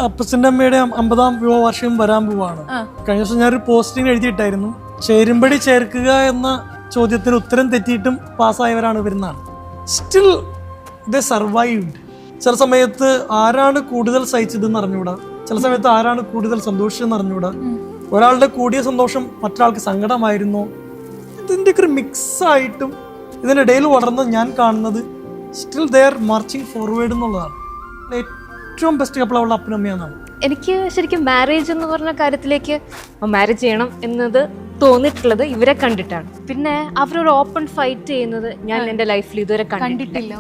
അപ്പച്ചൻ്റെ അമ്മയുടെ 50ാം വിവാഹ വാർഷികം വരാൻ പോവാണ്. കഴിഞ്ഞ ദിവസം ഞാനൊരു പോസ്റ്റിംഗ് എഴുതിയിട്ടായിരുന്നു, ചേരുംപടി ചേർക്കുക എന്ന ചോദ്യത്തിന് ഉത്തരം തെറ്റിയിട്ടും പാസ്സായവരാണ് ഇവരെന്നാണ്. Still they survived. ചില സമയത്ത് ആരാണ് കൂടുതൽ സഹിച്ചതെന്ന് അറിഞ്ഞൂടാ, ചില സമയത്ത് ആരാണ് കൂടുതൽ സന്തോഷിച്ചതെന്ന് അറിഞ്ഞൂടാ. ഒരാളുടെ കൂടിയ സന്തോഷം മറ്റൊരാൾക്ക് സങ്കടമായിരുന്നു. ഇതിൻ്റെയൊക്കെ ഒരു മിക്സായിട്ടും ഇതിനിടയിൽ വളർന്ന് ഞാൻ കാണുന്നത് still they are marching forward എന്നുള്ളതാണ്. ഏറ്റവും ബെസ്റ്റ് കപ്പിൾ അവളുടെ അപ്പനും അമ്മയാണെന്നാണ്. എനിക്ക് ശരിക്കും മാരേജ് എന്ന് പറഞ്ഞ കാര്യത്തിലേക്ക് മാരേജ് ചെയ്യണം എന്നത് തോന്നിയിട്ടുള്ളത് ഇവരെ കണ്ടിട്ടാണ്. പിന്നെ അവരൊരു ഓപ്പൺ ഫൈറ്റ് ചെയ്യുന്നത് ഞാൻ എൻ്റെ ലൈഫിൽ ഇതുവരെ കണ്ടിട്ടില്ല.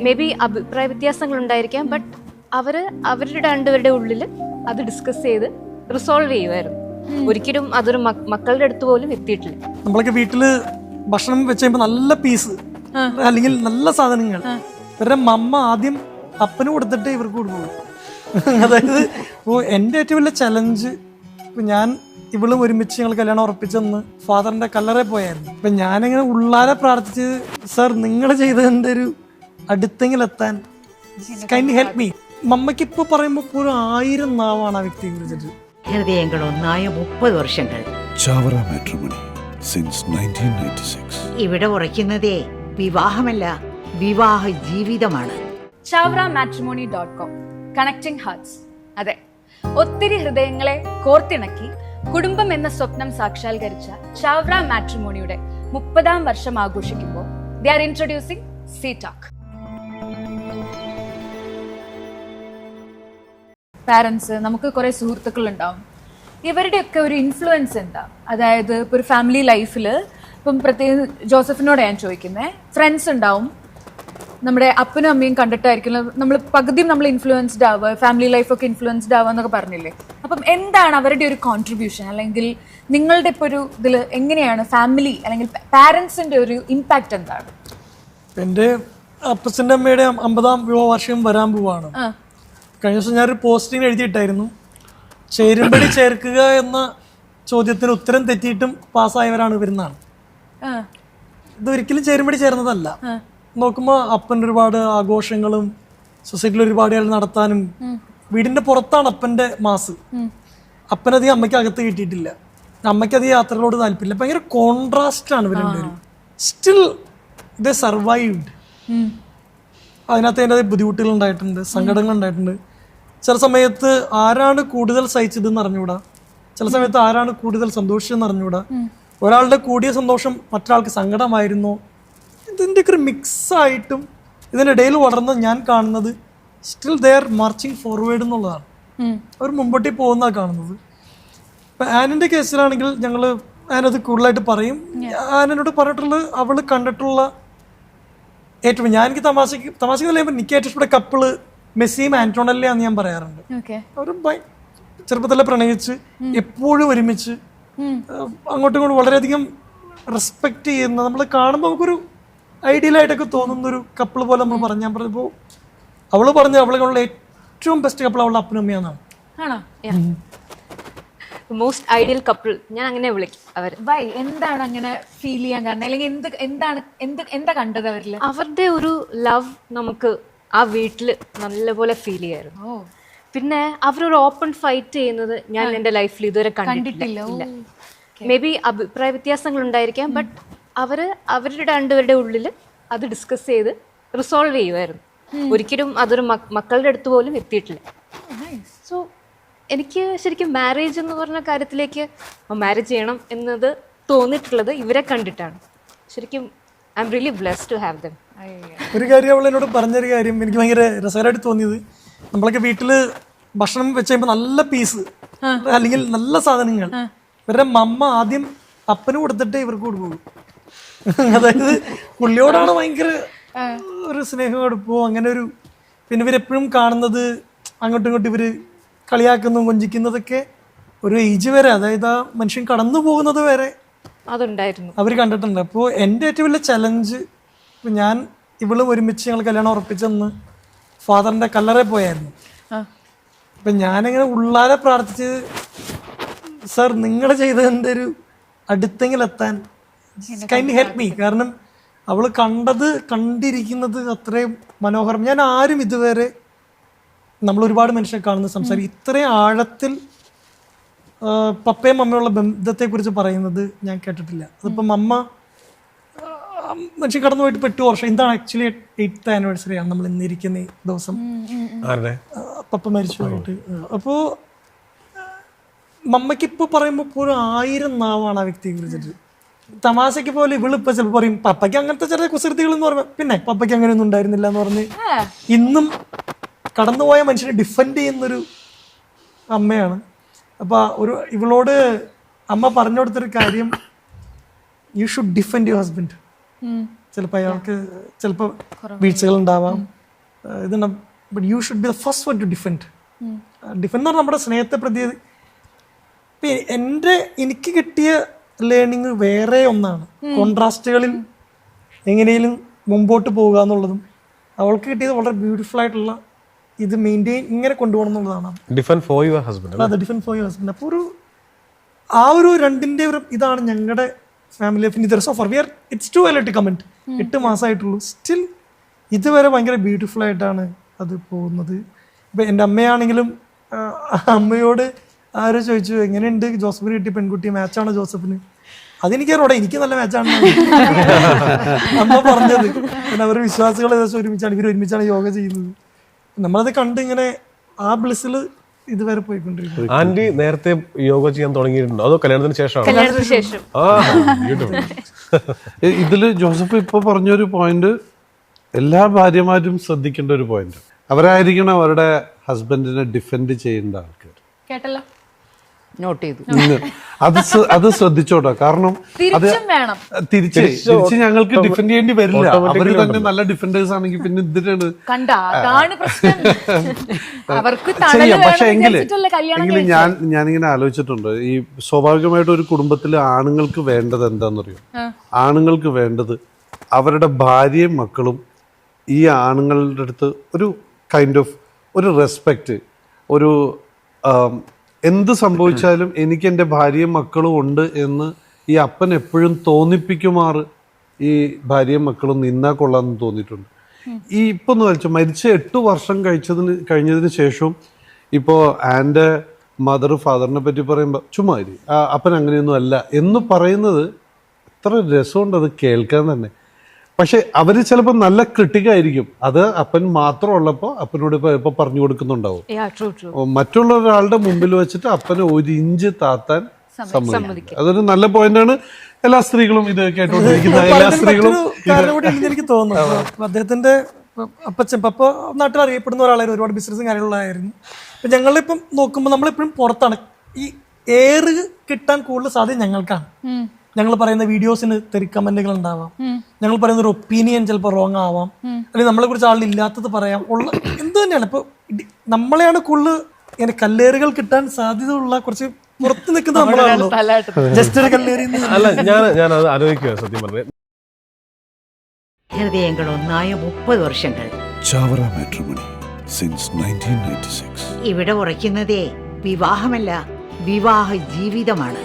മേ ബി അഭിപ്രായ വ്യത്യാസങ്ങൾ ഉണ്ടായിരിക്കാം, ബട്ട് അവരുടെ രണ്ടുപേരുടെ ഉള്ളിൽ അത് ഡിസ്കസ് ചെയ്ത് റിസോൾവ് ചെയ്യുമായിരുന്നു. ഒരിക്കലും അതൊരു മക്കളുടെ അടുത്ത് പോലും എത്തിയിട്ടില്ല. നമ്മളൊക്കെ വീട്ടില് ഭക്ഷണം വെച്ച് കഴിയുമ്പോൾ നല്ല പീസ് അല്ലെങ്കിൽ നല്ല സാധനങ്ങൾ ഇവരുടെ മമ്മ ആദ്യം അപ്പന് കൊടുത്തിട്ട് ഇവർക്ക് കൊടുക്കുള്ളൂ. അതായത് ഇപ്പോൾ എൻ്റെ ഏറ്റവും വലിയ ചലഞ്ച്, ഇപ്പം ഞാൻ ഇവളും ഒരുമിച്ച് ഞങ്ങൾ കല്യാണം ഉറപ്പിച്ചെന്ന് ഫാദറിന്റെ കല്ലറ പോയായിരുന്നു. അപ്പം ഞാനിങ്ങനെ ഉള്ളാരെ പ്രാർത്ഥിച്ച്, സാർ നിങ്ങൾ ചെയ്തതിൻ്റെ ഒരു അടുത്തെങ്കിലെത്താൻ കൈൻഡ് ഹെൽപ്പ് മീ. മമ്മയ്ക്ക് ഇപ്പോൾ പറയുമ്പോൾ ഒരു 1000 നാവാണ് ആ വ്യക്തിയെ കുറിച്ചിട്ട്. ഹൃദയങ്ങൾ ഒന്നായ 30 വർഷങ്ങൾ. Chavara matrimony since 1996. ഇവിടെ ഉറയ്ക്കുന്നതേ വിവാഹമല്ല, വിവാഹ ജീവിതമാണ്. ChavraMatrimony.com connecting hearts. അതെ, ഒത്തിരി ഹൃദയങ്ങളെ കോർത്തിണക്കി കുടുംബം എന്ന സ്വപ്നം സാക്ഷാത്കരിച്ച ചാവറ മാട്രിമോണിയുടെ 30ാം വർഷം ആഘോഷിക്കുമ്പോൾ ദേ ആർ ഇൻട്രൊഡ്യൂസിംഗ് സീടാക്ക്. പാരൻസ്, നമുക്ക് കുറെ സുഹൃത്തുക്കൾ ഉണ്ടാവും. ഇവരുടെയൊക്കെ ഒരു ഇൻഫ്ലുവൻസ് എന്താ? അതായത് ഇപ്പോൾ ഒരു ഫാമിലി ലൈഫിൽ, ഇപ്പം പ്രത്യേകം ജോസഫിനോട് ഞാൻ ചോദിക്കുന്നത്, ഫ്രണ്ട്സ് ഉണ്ടാവും, നമ്മുടെ അപ്പനും അമ്മയും കണ്ടിട്ടായിരിക്കും നമ്മൾ പകുതിയും നമ്മൾ ഇൻഫ്ലുവൻസ്ഡ് ആവുക, ഫാമിലി ലൈഫൊക്കെ ഇൻഫ്ലുവൻസ്ഡ് ആവുക എന്നൊക്കെ പറഞ്ഞില്ലേ. അപ്പം എന്താണ് അവരുടെ ഒരു കോൺട്രിബ്യൂഷൻ, അല്ലെങ്കിൽ നിങ്ങളുടെ ഇപ്പോൾ ഒരു ഇതിൽ എങ്ങനെയാണ് ഫാമിലി അല്ലെങ്കിൽ പാരൻസിന്റെ ഒരു ഇമ്പാക്റ്റ് എന്താണ്? എൻ്റെ അപ്പച്ചൻ്റെ അമ്മയുടെ 50ാം വിവാഹ വാർഷികം വരാൻ പോവാണ്. കഴിഞ്ഞ ദിവസം ഞാനൊരു പോസ്റ്റിംഗ് എഴുതിയിട്ടായിരുന്നു, ചേരുംപടി ചേർക്കുക എന്ന ചോദ്യത്തിന് ഉത്തരം തെറ്റിയിട്ടും പാസ്സായവരാണ് ഇവരെന്നാണ്. ഇതൊരിക്കലും ചേരുംപടി ചേർന്നതല്ല. നോക്കുമ്പോൾ അപ്പൻ്റെ ഒരുപാട് ആഘോഷങ്ങളും സൊസൈറ്റിയിൽ ഒരുപാട് നടത്താനും, വീടിന്റെ പുറത്താണ് അപ്പൻ്റെ മാസ്. അപ്പനധികം അമ്മയ്ക്ക് അകത്ത് കിട്ടിയിട്ടില്ല, അമ്മയ്ക്കധികം യാത്രകളോട് താല്പര്യമില്ല. ഭയങ്കര കോൺട്രാസ്റ്റ് ആണ് ഇവരുടെ. Still they survived. അതിനകത്ത് അതിൻ്റെ ബുദ്ധിമുട്ടുകൾ ഉണ്ടായിട്ടുണ്ട്, സങ്കടങ്ങൾ ഉണ്ടായിട്ടുണ്ട്. ചില സമയത്ത് ആരാണ് കൂടുതൽ സഹിച്ചതെന്ന് അറിഞ്ഞൂടാ, ചില സമയത്ത് ആരാണ് കൂടുതൽ സന്തോഷിച്ചതെന്ന് അറിഞ്ഞൂടാ. ഒരാളുടെ കൂടിയ സന്തോഷം മറ്റൊരാൾക്ക് സങ്കടമായിരുന്നു. ഇതിൻ്റെയൊക്കെ ഒരു മിക്സായിട്ടും ഇതിനിടയിൽ വളർന്ന് ഞാൻ കാണുന്നത് still they are marching forward എന്നുള്ളതാണ്. അവർ മുമ്പോട്ടേ പോകുന്നതാണ് കാണുന്നത്. ഇപ്പം ആനിൻ്റെ കേസിലാണെങ്കിൽ ഞങ്ങൾ ആനത് കൂടുതലായിട്ട് പറയും. ആനോട് പറഞ്ഞിട്ടുള്ളത് അവൾ കണ്ടിട്ടുള്ള ഏറ്റവും, ഞാൻ എനിക്ക് തമാശക്ക് പറയുമ്പോൾ എനിക്ക് ഏറ്റവും ഇഷ്ടപ്പെട്ട കപ്പിള് മെസ്സിയും ആന്റോണല്ലിയാന്ന് ഞാൻ പറയാറുണ്ട്. അവർ ചെറുപ്പത്തിലെ പ്രണയിച്ച് എപ്പോഴും ഒരുമിച്ച് അങ്ങോട്ടും ഇങ്ങോട്ടും വളരെയധികം റെസ്പെക്ട് ചെയ്യുന്ന, നമ്മൾ കാണുമ്പോൾ നമുക്കൊരു ഐഡിയലായിട്ടൊക്കെ തോന്നുന്നൊരു കപ്പിൾ പോലെ നമ്മൾ പറഞ്ഞു. ഞാൻ പറഞ്ഞപ്പോൾ അവള് പറഞ്ഞു അവളുടെ ഏറ്റവും ബെസ്റ്റ് കപ്പിൾ അവളുടെ അപ്പനും അമ്മയാന്നാണ്. മോസ്റ്റ് ഐഡിയൽ കപ്പിൾ ഞാൻ അങ്ങനെ വിളിക്കും അവർ. എന്താണ് അങ്ങനെ ഫീൽ ചെയ്യാൻ കാരണം, അല്ലെങ്കിൽ എന്താ കണ്ടത് അവരിൽ? അവരുടെ ഒരു ലവ് നമുക്ക് ആ വീട്ടിൽ നല്ലപോലെ ഫീൽ ചെയ്യായിരുന്നു. പിന്നെ അവരൊരു ഓപ്പൺ ഫൈറ്റ് ചെയ്യുന്നത് ഞാൻ എൻ്റെ ലൈഫിൽ ഇതുവരെ കണ്ടിട്ടില്ല. മേ ബി അഭിപ്രായ വ്യത്യാസങ്ങൾ ഉണ്ടായിരിക്കാം, ബട്ട് അവരുടെ രണ്ടുപേരുടെ ഉള്ളിൽ അത് ഡിസ്കസ് ചെയ്ത് റിസോൾവ് ചെയ്യുമായിരുന്നു. ഒരിക്കലും അതൊരു മക്കളുടെ അടുത്ത് പോലും എത്തിയിട്ടില്ല. സോ എനിക്ക് ശരിക്കും മാരേജ് എന്ന് പറഞ്ഞ കാര്യത്തിലേക്ക് മാരേജ് ചെയ്യണം എന്നത് തോന്നിയിട്ടുള്ളത് ഇവരെ കണ്ടിട്ടാണ്. ശരിക്കും I'm really blessed to have them. ഒരു കാര്യം അവൾ എന്നോട് പറഞ്ഞൊരു കാര്യം എനിക്ക് ഭയങ്കര രസകരമായിട്ട് തോന്നിയത്, നമ്മളൊക്കെ വീട്ടില് ഭക്ഷണം വെച്ച് കഴിയുമ്പോൾ നല്ല പീസ് അല്ലെങ്കിൽ നല്ല സാധനങ്ങൾ ഇവരുടെ മമ്മ ആദ്യം അപ്പന് കൊടുത്തിട്ട് ഇവർക്ക് കൊടുക്കുള്ളൂ. അതായത് പുള്ളിയോടാണ് ഭയങ്കര ഒരു സ്നേഹം എടുപ്പോ അങ്ങനെ ഒരു. പിന്നെ ഇവരെപ്പോഴും കാണുന്നത് അങ്ങോട്ടും ഇങ്ങോട്ടും ഇവര് കളിയാക്കുന്നു കൊഞ്ചിക്കുന്നതൊക്കെ ഒരു ഏജ് വരെ, അതായത് ആ മനുഷ്യൻ കടന്നു പോകുന്നത് വരെ അതുണ്ടായിരുന്നു, അവർ കണ്ടിട്ടുണ്ട്. അപ്പോൾ എൻ്റെ ഏറ്റവും വലിയ ചലഞ്ച്, ഇപ്പം ഞാൻ ഇവളും ഒരുമിച്ച് ഞങ്ങൾ കല്യാണം ഉറപ്പിച്ചെന്ന് ഫാദറിന്റെ കല്ലറ പോയായിരുന്നു. അപ്പം ഞാനിങ്ങനെ ഉള്ളാരെ പ്രാർത്ഥിച്ച്, സാർ നിങ്ങൾ ചെയ്തതിൻ്റെ ഒരു അടുത്തെങ്കിലെത്താൻ കൈൻഡ് ഹെൽപ്പ് മീ. കാരണം അവൾ കണ്ടിരിക്കുന്നത് അത്രയും മനോഹരം. ഞാൻ ആരും ഇതുവരെ നമ്മൾ ഒരുപാട് മനുഷ്യരെ കാണുന്ന സംസാരിക്കും. ഇത്രയും ആഴത്തിൽ പപ്പയും അമ്മയുള്ള ബന്ധത്തെക്കുറിച്ച് പറയുന്നത് ഞാൻ കേട്ടിട്ടില്ല. അതിപ്പം അമ്മ മനുഷ്യൻ കടന്നു പോയിട്ട് 8 വർഷം. ഇതാണ് ആക്ച്വലി 8th ആനിവേഴ്സറി ആണ് നമ്മൾ ഇന്നിരിക്കുന്ന ഈ ദിവസം. പപ്പ മരിച്ചു പോയിട്ട്. അപ്പോൾ മമ്മയ്ക്ക് ഇപ്പോൾ പറയുമ്പോൾ ഇപ്പോൾ 1000 നാവാണ് ആ വ്യക്തിയെ കുറിച്ചിട്ട്. തമാശയ്ക്ക് പോലെ ഇവളിപ്പോൾ ചിലപ്പോൾ പറയും പപ്പയ്ക്ക് അങ്ങനത്തെ ചെറിയ കുസൃതികൾ എന്ന് പറയുമ്പോൾ പിന്നെ പപ്പയ്ക്ക് അങ്ങനെയൊന്നും ഉണ്ടായിരുന്നില്ല എന്ന് പറഞ്ഞ് ഇന്നും കടന്നുപോയ മനുഷ്യനെ ഡിഫെൻഡ് ചെയ്യുന്നൊരു അമ്മയാണ്. അപ്പോൾ ഇവളോട് അമ്മ പറഞ്ഞു കൊടുത്തൊരു കാര്യം, you should defend your husband. ചിലപ്പോൾ അയാൾക്ക് ചിലപ്പോൾ വീഴ്ചകൾ ഉണ്ടാവാം, ഇതുണ്ടാവും, but you should be the first one two defend. Defend എന്ന് പറഞ്ഞാൽ നമ്മുടെ സ്നേഹത്തെ പ്രതി. എനിക്ക് കിട്ടിയ ലേണിങ് വേറെ ഒന്നാണ്. കോൺട്രാസ്റ്റുകളിൽ എങ്ങനെയും മുമ്പോട്ട് പോകുക എന്നുള്ളതും അവൾക്ക് കിട്ടിയത് വളരെ ബ്യൂട്ടിഫുൾ ആയിട്ടുള്ള ഇത് മെയിൻറ്റെയിൻ ഇങ്ങനെ കൊണ്ടുപോകണം എന്നുള്ളതാണ്. Defend for your husband. അതെ, ഡിഫെൻഡ് ഫോർ യുവർ ഹസ്ബൻഡ്. അപ്പോൾ ഒരു രണ്ടിൻ്റെ ഒരു ഇതാണ് ഞങ്ങളുടെ ഫാമിലി ലൈഫ്. ഇത് so far we are it's too early to comment. 8 മാസമായിട്ടുള്ളൂ. സ്റ്റിൽ ഇതുവരെ ഭയങ്കര ബ്യൂട്ടിഫുൾ ആയിട്ടാണ് അത് പോകുന്നത്. ഇപ്പം എൻ്റെ അമ്മയാണെങ്കിലും അമ്മയോട് ആരോ ചോദിച്ചു എങ്ങനെയുണ്ട് ജോസഫിന് കിട്ടിയ പെൺകുട്ടി, മാച്ചാണോ ജോസഫിന്? അതെനിക്കറിയോടെ എനിക്ക് നല്ല മാച്ചാണ് അമ്മ പറഞ്ഞത്. പിന്നെ അവർ വിശ്വാസികൾ ഏകദേശം ഒരുമിച്ചാണ്, ഇവർ ഒരുമിച്ചാണ് യോഗ ചെയ്യുന്നത്. നമ്മളത് കണ്ട് ഇങ്ങനെ ആ ബ്ലിസ്സിൽ ഇതുവരെ പോയിക്കൊണ്ടിരിക്കുന്നു. ആന്റി നേരത്തെ യോഗ ചെയ്യാൻ തുടങ്ങിയിട്ടുണ്ടോ അതോ കല്യാണത്തിന് ശേഷമാണോ? കല്യാണത്തിന് ശേഷം. ഇതില് ജോസഫ് ഇപ്പൊ പറഞ്ഞൊരു പോയിന്റ് എല്ലാ ഭാര്യമാരും ശ്രദ്ധിക്കേണ്ട ഒരു പോയിന്റ്. അവരായിരിക്കണം അവരുടെ ഹസ്ബൻഡിനെ ഡിഫെൻഡ് ചെയ്യേണ്ട ആൾക്കാർ. കേട്ടല്ലോ, നോട്ട് ചെയ്തു. അത് ശ്രദ്ധിച്ചോട്ടോ. കാരണം അത് തിരിച്ച് ഞങ്ങൾക്ക് ഡിഫെൻഡ് ചെയ്യേണ്ടി വരില്ല. അവര് തന്നെ നല്ല ഡിഫെൻഡേഴ്സ് ആണെങ്കിൽ പിന്നെ എന്തിനാണ് ചെയ്യാം. പക്ഷെ എങ്കിലും ഞാനിങ്ങനെ ആലോചിച്ചിട്ടുണ്ട്, ഈ സ്വാഭാവികമായിട്ട് ഒരു കുടുംബത്തില് ആണുങ്ങൾക്ക് വേണ്ടത് എന്താണെന്നറിയോ? ആണുങ്ങൾക്ക് വേണ്ടത് അവരുടെ ഭാര്യയും മക്കളും ഈ ആണുങ്ങളുടെ അടുത്ത് ഒരു കൈൻഡ് ഓഫ് ഒരു റെസ്പെക്റ്റ്, ഒരു എന്ത് സംഭവിച്ചാലും എനിക്ക് എൻ്റെ ഭാര്യയും മക്കളും ഉണ്ട് എന്ന് ഈ അപ്പൻ എപ്പോഴും തോന്നിപ്പിക്കുമാറ് ഈ ഭാര്യയും മക്കളും നിന്നാ കൊള്ളാമെന്ന് തോന്നിയിട്ടുണ്ട്. ഈ ഇപ്പൊ ഒന്ന് വലിച്ചു മരിച്ച 8 വർഷം കഴിഞ്ഞതിന് ശേഷവും ഇപ്പോൾ ആൻ്റെ മദർ ഫാദറിനെ പറ്റി പറയുമ്പോൾ ചുമ്മാ അപ്പൻ അങ്ങനെയൊന്നും അല്ല എന്ന് പറയുന്നത് എത്ര രസമുണ്ട് അത് കേൾക്കാൻ തന്നെ. പക്ഷെ അവര് ചിലപ്പോൾ നല്ല ക്രിട്ടിക്കായിരിക്കും. അത് അപ്പൻ മാത്രം ഉള്ളപ്പോൾ അപ്പനോട് ഇപ്പൊ പറഞ്ഞു കൊടുക്കുന്നുണ്ടാവും. മറ്റുള്ള ഒരാളുടെ മുമ്പിൽ വെച്ചിട്ട് അപ്പനെ 1 ഇഞ്ച് താത്താൻ സമ്മതിക്കും. അതൊരു നല്ല പോയിന്റാണ്. എല്ലാ സ്ത്രീകളും ഇത് കേട്ടോണ്ടിരിക്കുന്ന എല്ലാ സ്ത്രീകളും എനിക്ക് തോന്നുന്നു. അദ്ദേഹത്തിന്റെ അപ്പച്ചൻ പപ്പ നാട്ടിൽ അറിയപ്പെടുന്ന ഒരാളായിരുന്നു, ഒരുപാട് ബിസിനസ്സും കാര്യങ്ങളുള്ളതായിരുന്നു. ഇപ്പം ഞങ്ങളിപ്പം നോക്കുമ്പോൾ നമ്മളെപ്പോഴും പുറത്താണ്. ഈ എയർ കിട്ടാൻ കൂടുതൽ സാധ്യത ഞങ്ങൾക്കാണ്. ഞങ്ങൾ പറയുന്ന വീഡിയോസിന് കമന്റുകൾ ഉണ്ടാവാം, ഞങ്ങൾ പറയുന്ന ഒരു ഒപ്പീനിയൻ ചിലപ്പോൾ റോങ് ആവാം, അല്ലെങ്കിൽ നമ്മളെ കുറിച്ച് ആളില്ലാത്തത് പറയാം, ഉള്ള എന്ത് തന്നെയാണ്. ഇപ്പൊ നമ്മളെയാണ് കൂടുതൽ ഇങ്ങനെ കല്ലേറുകൾ കിട്ടാൻ സാധ്യത ഉള്ള കുറച്ച് പുറത്ത് നിൽക്കുന്ന നമ്മളാണല്ലോ. ജസ്റ്റ് ഒരു കല്ലേറി അല്ല, ഞാൻ അത് ആലോചിക്കുക സത്യം പറഞ്ഞ. ഹൃദയങ്ങൾ ഒന്നായ 30 വർഷങ്ങൾ. Chavara matrimony since 1996. ഇവിടെ ഉറയ്ക്കുന്നതേ വിവാഹമല്ല, വിവാഹ ജീവിതമാണ്.